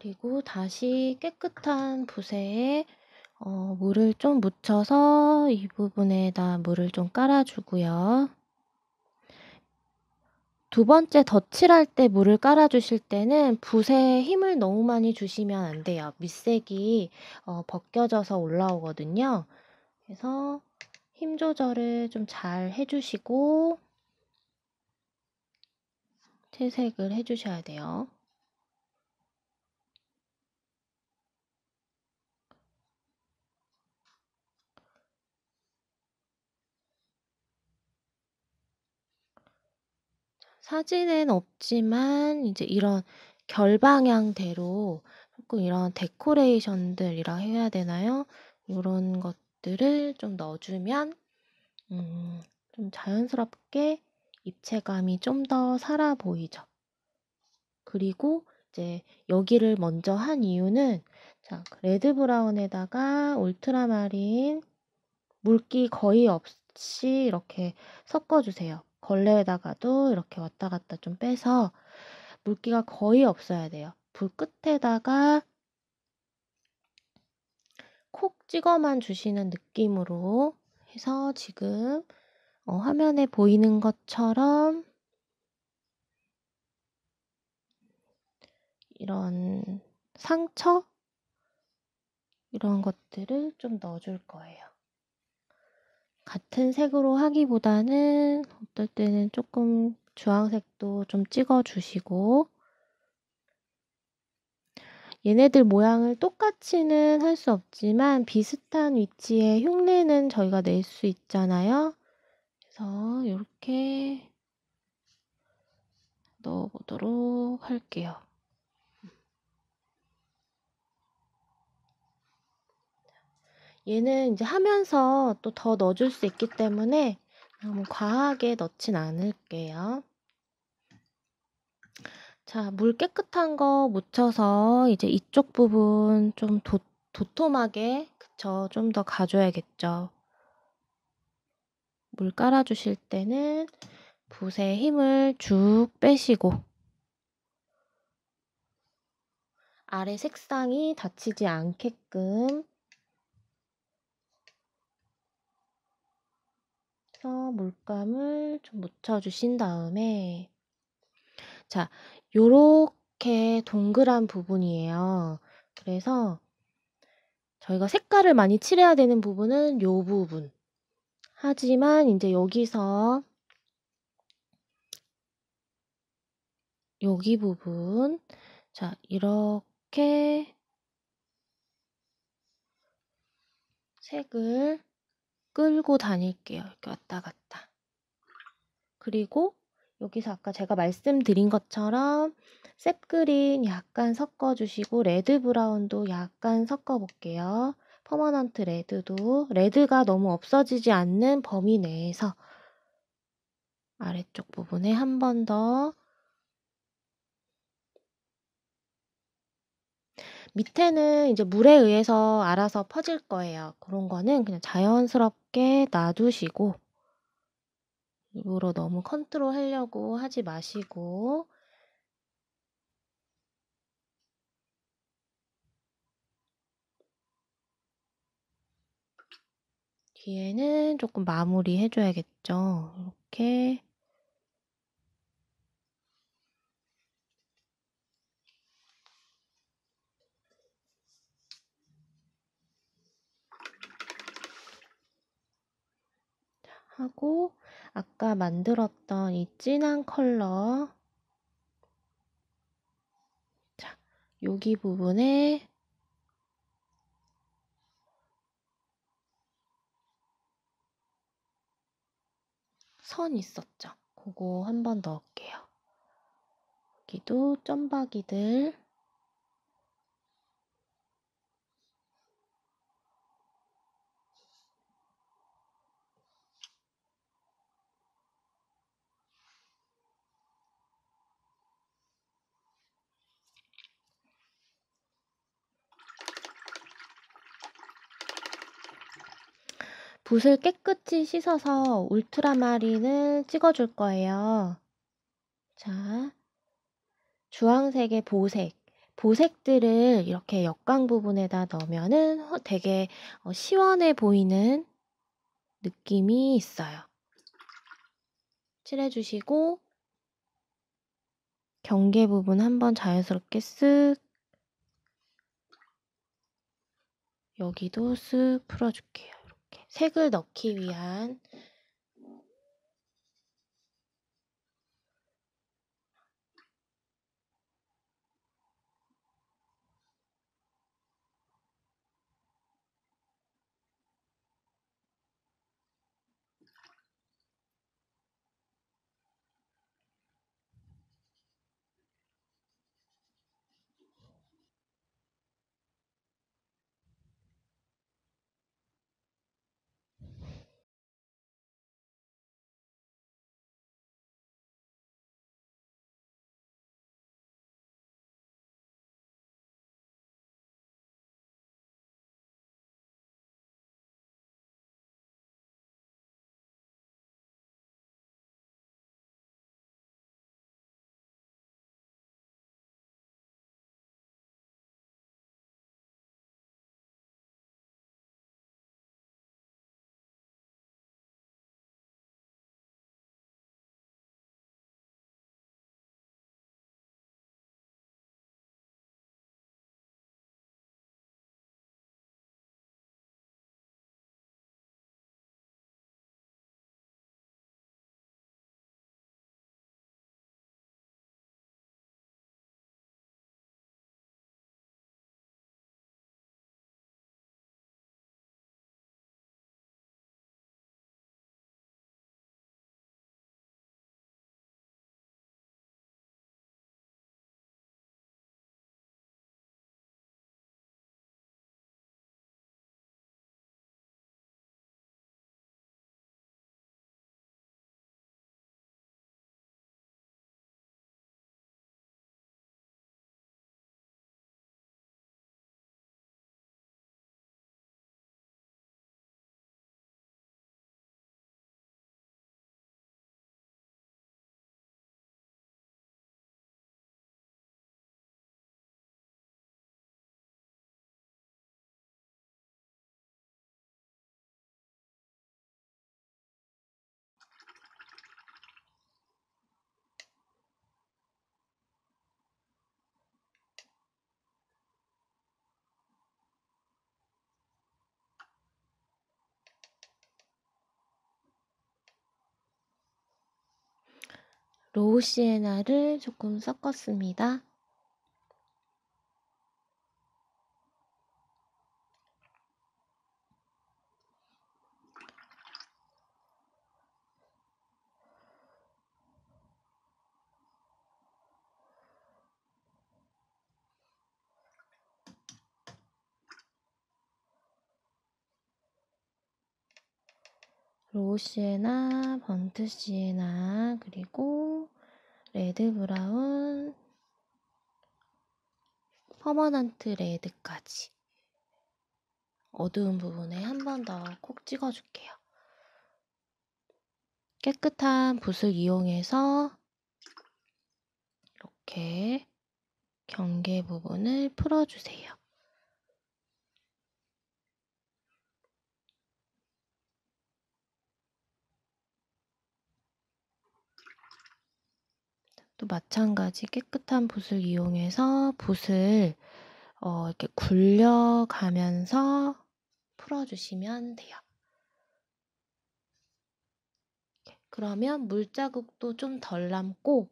그리고 다시 깨끗한 붓에 물을 좀 묻혀서 이 부분에다 물을 좀 깔아주고요. 두 번째 덧칠할 때 물을 깔아주실 때는 붓에 힘을 너무 많이 주시면 안 돼요. 밑색이 벗겨져서 올라오거든요. 그래서 힘 조절을 좀 잘 해주시고 채색을 해주셔야 돼요. 사진엔 없지만 이제 이런 결방향대로 조금 이런 데코레이션들이라 해야 되나요? 이런 것들을 좀 넣어주면 좀 자연스럽게 입체감이 좀 더 살아 보이죠. 그리고 이제 여기를 먼저 한 이유는 자, 레드 브라운에다가 울트라마린 물기 거의 없이 이렇게 섞어주세요. 걸레에다가도 이렇게 왔다 갔다 좀 빼서 물기가 거의 없어야 돼요. 불 끝에다가 콕 찍어만 주시는 느낌으로 해서 지금 화면에 보이는 것처럼 이런 상처? 이런 것들을 좀 넣어줄 거예요. 같은 색으로 하기보다는 어떨 때는 조금 주황색도 좀 찍어주시고 얘네들 모양을 똑같이는 할 수 없지만 비슷한 위치에 흉내는 저희가 낼 수 있잖아요. 그래서 이렇게 넣어보도록 할게요. 얘는 이제 하면서 또 더 넣어줄 수 있기 때문에 너무 과하게 넣진 않을게요. 자, 물 깨끗한 거 묻혀서 이제 이쪽 부분 좀 도톰하게, 그쵸? 좀 더 가줘야겠죠. 물 깔아주실 때는 붓에 힘을 쭉 빼시고 아래 색상이 닫히지 않게끔 해서 물감을 좀 묻혀주신 다음에 자, 요렇게 동그란 부분이에요. 그래서 저희가 색깔을 많이 칠해야 되는 부분은 요 부분. 하지만 이제 여기서 여기 부분 자, 이렇게 색을 끌고 다닐게요. 이렇게 왔다 갔다. 그리고 여기서 아까 제가 말씀드린 것처럼 셉그린 약간 섞어주시고 레드 브라운도 약간 섞어볼게요. 퍼머넌트 레드도 레드가 너무 없어지지 않는 범위 내에서 아래쪽 부분에 한 번 더 밑에는 이제 물에 의해서 알아서 퍼질 거예요. 그런 거는 그냥 자연스럽게 놔두시고 일부러 너무 컨트롤 하려고 하지 마시고 뒤에는 조금 마무리 해줘야겠죠. 이렇게 하고 아까 만들었던 이 진한 컬러 자, 여기 부분에 선 있었죠? 그거 한 번 넣을게요. 여기도 점박이들 붓을 깨끗이 씻어서 울트라마린을 찍어줄 거예요. 자, 주황색의 보색. 보색들을 이렇게 역광 부분에다 넣으면은 되게 시원해 보이는 느낌이 있어요. 칠해주시고 경계 부분 한번 자연스럽게 쓱 여기도 쓱 풀어줄게요. 이렇게 색을 넣기 위한 로우 시에나를 조금 섞었습니다. 로우 시에나, 번트 시에나, 그리고 레드 브라운, 퍼머넌트 레드까지 어두운 부분에 한 번 더 콕 찍어줄게요. 깨끗한 붓을 이용해서 이렇게 경계 부분을 풀어주세요. 또 마찬가지 깨끗한 붓을 이용해서 붓을 이렇게 굴려가면서 풀어주시면 돼요. 그러면 물자국도 좀 덜 남고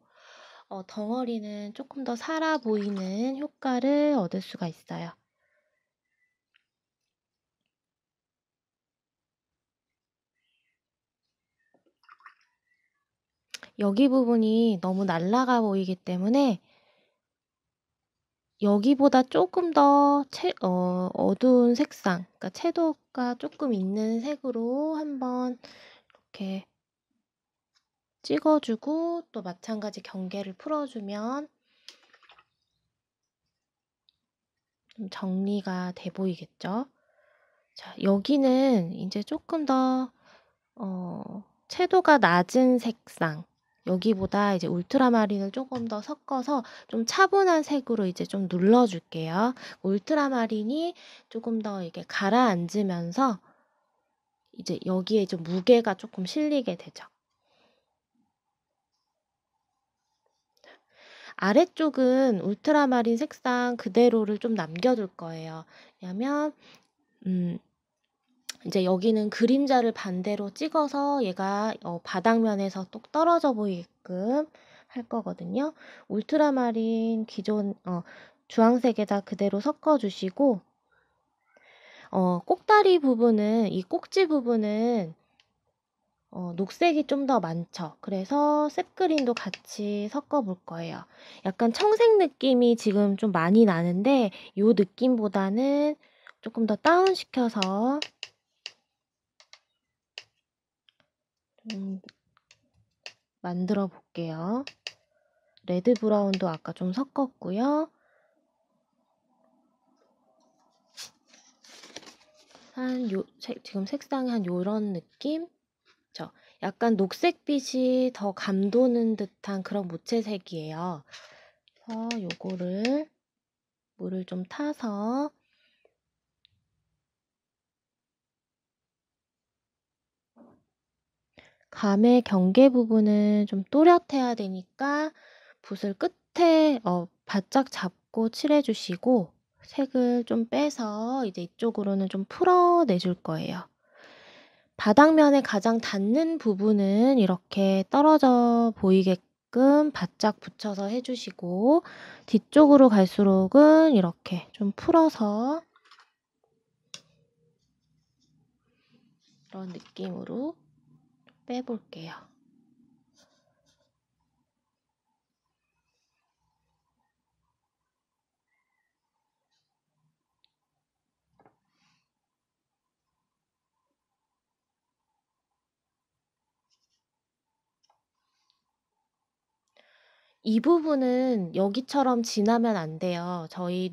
덩어리는 조금 더 살아 보이는 효과를 얻을 수가 있어요. 여기 부분이 너무 날아가 보이기 때문에 여기보다 조금 더 어두운 색상, 그러니까 채도가 조금 있는 색으로 한번 이렇게 찍어주고 또 마찬가지 경계를 풀어주면 좀 정리가 돼 보이겠죠? 자, 여기는 이제 조금 더 채도가 낮은 색상, 여기보다 이제 울트라마린을 조금 더 섞어서 좀 차분한 색으로 이제 좀 눌러줄게요. 울트라마린이 조금 더 이렇게 가라앉으면서 이제 여기에 좀 무게가 조금 실리게 되죠. 아래쪽은 울트라마린 색상 그대로를 좀 남겨둘 거예요. 왜냐면 이제 여기는 그림자를 반대로 찍어서 얘가 바닥면에서 똑 떨어져 보이게끔 할 거거든요. 울트라마린 기존 주황색에다 그대로 섞어주시고 꼭다리 부분은 이 꼭지 부분은 녹색이 좀 더 많죠. 그래서 셉그린도 같이 섞어 볼 거예요. 약간 청색 느낌이 지금 좀 많이 나는데 이 느낌보다는 조금 더 다운시켜서 만들어 볼게요. 레드 브라운도 아까 좀 섞었고요. 지금 색상이 한 요런 느낌? 약간 녹색빛이 더 감도는 듯한 그런 무채색이에요. 그래서 요거를 물을 좀 타서 감의 경계 부분은 좀 또렷해야 되니까 붓을 끝에 바짝 잡고 칠해주시고 색을 좀 빼서 이제 이쪽으로는 좀 풀어내줄 거예요. 바닥면에 가장 닿는 부분은 이렇게 떨어져 보이게끔 바짝 붙여서 해주시고 뒤쪽으로 갈수록은 이렇게 좀 풀어서 이런 느낌으로 빼볼게요. 이 부분은 여기처럼 진하면 안 돼요. 저희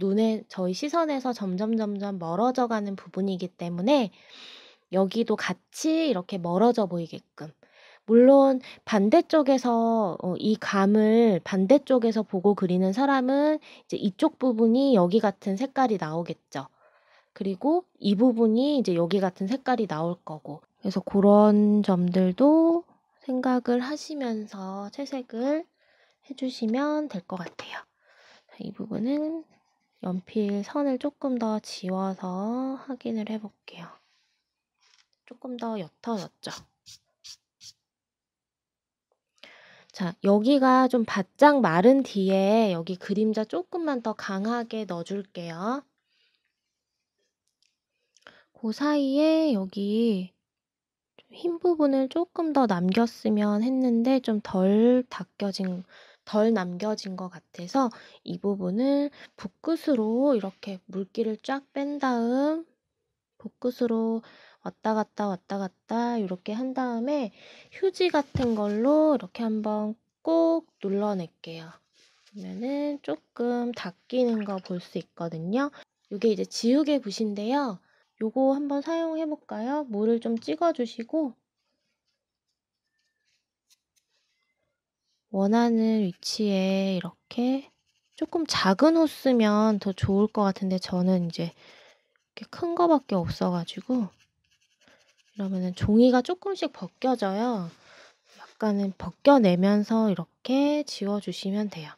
시선에서 점점 멀어져 가는 부분이기 때문에 여기도 같이 이렇게 멀어져 보이게끔. 물론 반대쪽에서 이 감을 반대쪽에서 보고 그리는 사람은 이제 이쪽 부분이 여기 같은 색깔이 나오겠죠. 그리고 이 부분이 이제 여기 같은 색깔이 나올 거고. 그래서 그런 점들도 생각을 하시면서 채색을 해주시면 될 것 같아요. 이 부분은 연필 선을 조금 더 지워서 확인을 해볼게요. 조금 더 옅어졌죠? 자, 여기가 좀 바짝 마른 뒤에 여기 그림자 조금만 더 강하게 넣어줄게요. 그 사이에 여기 흰 부분을 조금 더 남겼으면 했는데 좀 덜 남겨진 것 같아서 이 부분을 붓끝으로 이렇게 물기를 쫙 뺀 다음 붓끝으로 왔다 갔다 이렇게 한 다음에 휴지 같은 걸로 이렇게 한번 꼭 눌러낼게요. 그러면은 조금 닦이는 거 볼 수 있거든요. 이게 이제 지우개 붓인데요. 요거 한번 사용해 볼까요? 물을 좀 찍어주시고 원하는 위치에 이렇게 조금 작은 호스면 더 좋을 것 같은데 저는 이제 이렇게 큰 거밖에 없어가지고 이러면은 종이가 조금씩 벗겨져요. 약간은 벗겨내면서 이렇게 지워주시면 돼요.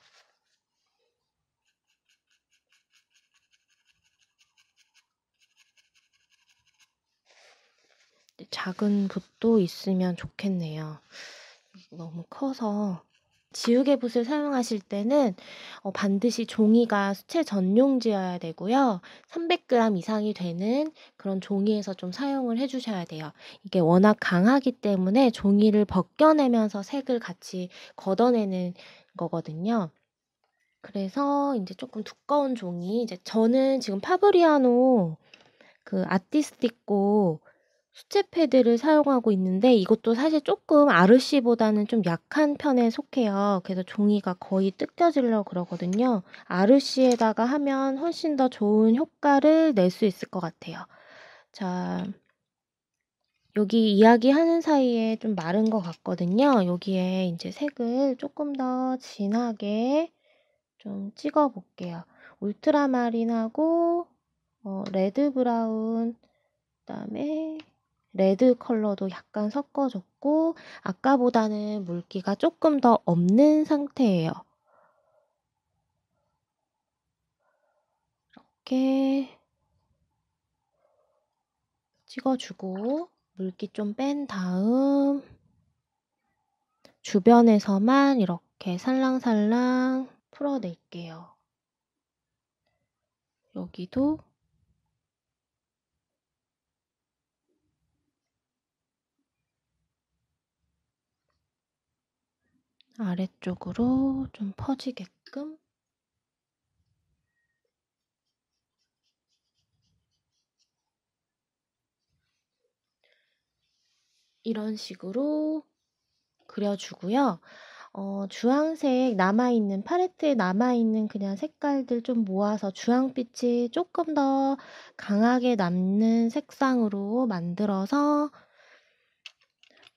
작은 붓도 있으면 좋겠네요. 너무 커서. 지우개 붓을 사용하실 때는 반드시 종이가 수채 전용지여야 되고요. 300g 이상이 되는 그런 종이에서 좀 사용을 해주셔야 돼요. 이게 워낙 강하기 때문에 종이를 벗겨내면서 색을 같이 걷어내는 거거든요. 그래서 이제 조금 두꺼운 종이, 이제 저는 지금 파브리아노 그 아티스티코 수채 패드를 사용하고 있는데 이것도 사실 조금 아르시보다는 좀 약한 편에 속해요. 그래서 종이가 거의 뜯겨지려고 그러거든요. 아르시에다가 하면 훨씬 더 좋은 효과를 낼 수 있을 것 같아요. 자, 여기 이야기하는 사이에 좀 마른 것 같거든요. 여기에 이제 색을 조금 더 진하게 좀 찍어 볼게요. 울트라마린하고 레드 브라운, 그다음에 레드 컬러도 약간 섞어줬고 아까보다는 물기가 조금 더 없는 상태예요. 이렇게 찍어주고 물기 좀 뺀 다음 주변에서만 이렇게 살랑살랑 풀어낼게요. 여기도 아래쪽으로 좀 퍼지게끔 이런 식으로 그려주고요. 주황색 남아있는 팔레트에 남아있는 그냥 색깔들 좀 모아서 주황빛이 조금 더 강하게 남는 색상으로 만들어서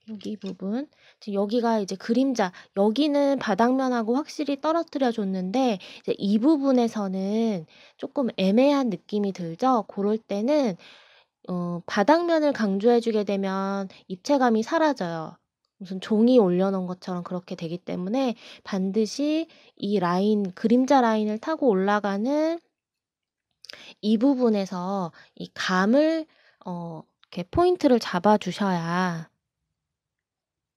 여기 부분, 지금 여기가 이제 그림자, 여기는 바닥면하고 확실히 떨어뜨려 줬는데 이제 이 부분에서는 조금 애매한 느낌이 들죠. 그럴 때는 바닥면을 강조해주게 되면 입체감이 사라져요. 무슨 종이 올려놓은 것처럼 그렇게 되기 때문에 반드시 이 라인, 그림자 라인을 타고 올라가는 이 부분에서 이 감을 이렇게 포인트를 잡아주셔야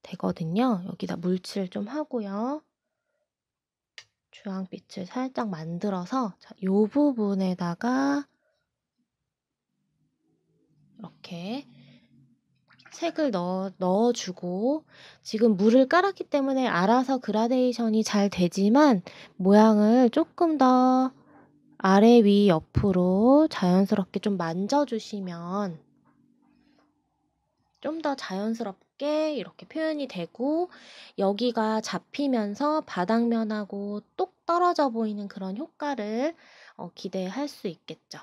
되거든요. 여기다 물칠 좀 하고요. 주황빛을 살짝 만들어서 자, 이 부분에다가 이렇게 색을 넣어주고 지금 물을 깔았기 때문에 알아서 그라데이션이 잘 되지만 모양을 조금 더 아래 위 옆으로 자연스럽게 좀 만져주시면 좀 더 자연스럽게 이렇게 표현이 되고 여기가 잡히면서 바닥면하고 똑 떨어져 보이는 그런 효과를 기대할 수 있겠죠.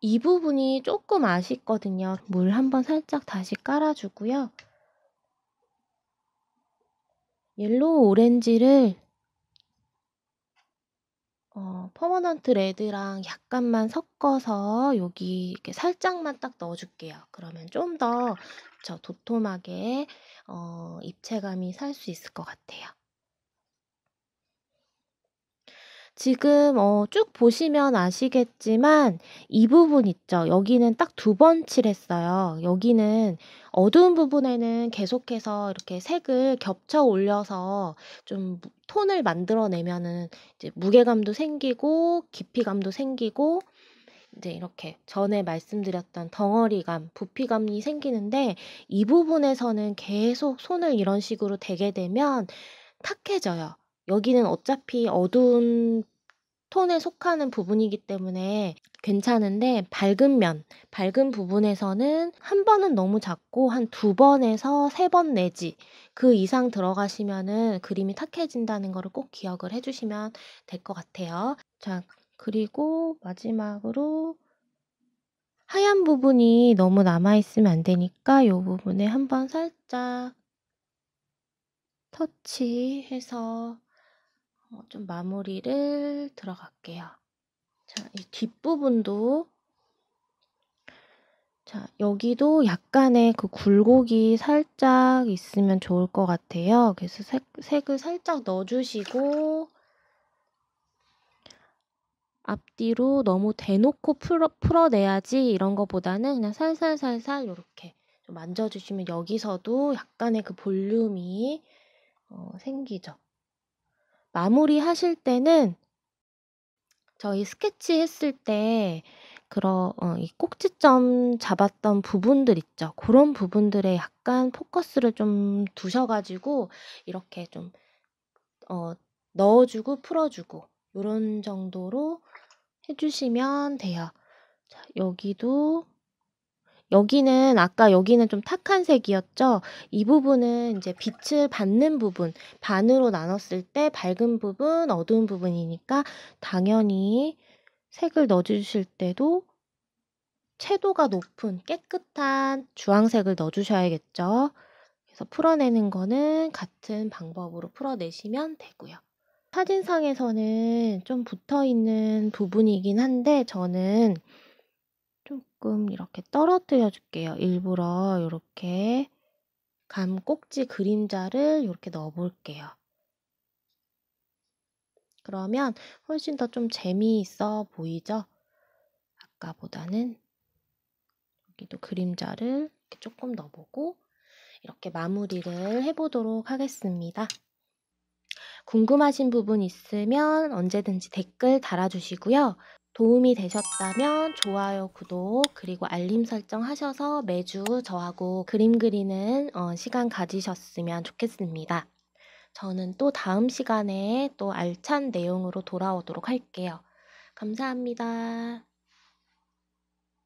이 부분이 조금 아쉽거든요. 물 한번 살짝 다시 깔아주고요. 옐로우 오렌지를 퍼머넌트 레드랑 약간만 섞어서 여기 이렇게 살짝만 딱 넣어줄게요. 그러면 좀 더 도톰하게 입체감이 살 수 있을 것 같아요. 지금 쭉 보시면 아시겠지만 이 부분 있죠. 여기는 딱 2번 칠했어요. 여기는 어두운 부분에는 계속해서 이렇게 색을 겹쳐 올려서 좀 톤을 만들어내면은 이제 무게감도 생기고 깊이감도 생기고 이제 이렇게 전에 말씀드렸던 덩어리감, 부피감이 생기는데 이 부분에서는 계속 손을 이런 식으로 대게 되면 탁해져요. 여기는 어차피 어두운 톤에 속하는 부분이기 때문에 괜찮은데 밝은 부분에서는 한 번은 너무 작고 한 2번에서 3번 내지 그 이상 들어가시면은 그림이 탁해진다는 거를 꼭 기억을 해주시면 될 것 같아요. 자, 그리고 마지막으로 하얀 부분이 너무 남아있으면 안 되니까 이 부분에 한번 살짝 터치해서 좀 마무리를 들어갈게요. 자, 이 뒷부분도 자, 여기도 약간의 그 굴곡이 살짝 있으면 좋을 것 같아요. 그래서 색을 살짝 넣어주시고 앞뒤로 너무 대놓고 풀어내야지 이런 거보다는 그냥 살살살살 이렇게 좀 만져주시면 여기서도 약간의 그 볼륨이 생기죠. 마무리 하실 때는 저희 스케치 했을 때 이 꼭지점 잡았던 부분들 있죠. 그런 부분들에 약간 포커스를 좀 두셔가지고 이렇게 좀 넣어주고 풀어주고 이런 정도로 해주시면 돼요. 자, 여기는 좀 탁한 색이었죠. 이 부분은 이제 빛을 받는 부분, 반으로 나눴을 때 밝은 부분, 어두운 부분이니까 당연히 색을 넣어주실 때도 채도가 높은 깨끗한 주황색을 넣어주셔야겠죠. 그래서 풀어내는 거는 같은 방법으로 풀어내시면 되고요. 사진상에서는 좀 붙어있는 부분이긴 한데 저는 조금 이렇게 떨어뜨려 줄게요. 일부러 이렇게 감 꼭지 그림자를 이렇게 넣어 볼게요. 그러면 훨씬 더 좀 재미있어 보이죠? 아까보다는. 여기도 그림자를 이렇게 조금 넣어보고 이렇게 마무리를 해보도록 하겠습니다. 궁금하신 부분 있으면 언제든지 댓글 달아주시고요. 도움이 되셨다면 좋아요, 구독, 그리고 알림 설정 하셔서 매주 저하고 그림 그리는 시간 가지셨으면 좋겠습니다. 저는 또 다음 시간에 또 알찬 내용으로 돌아오도록 할게요. 감사합니다.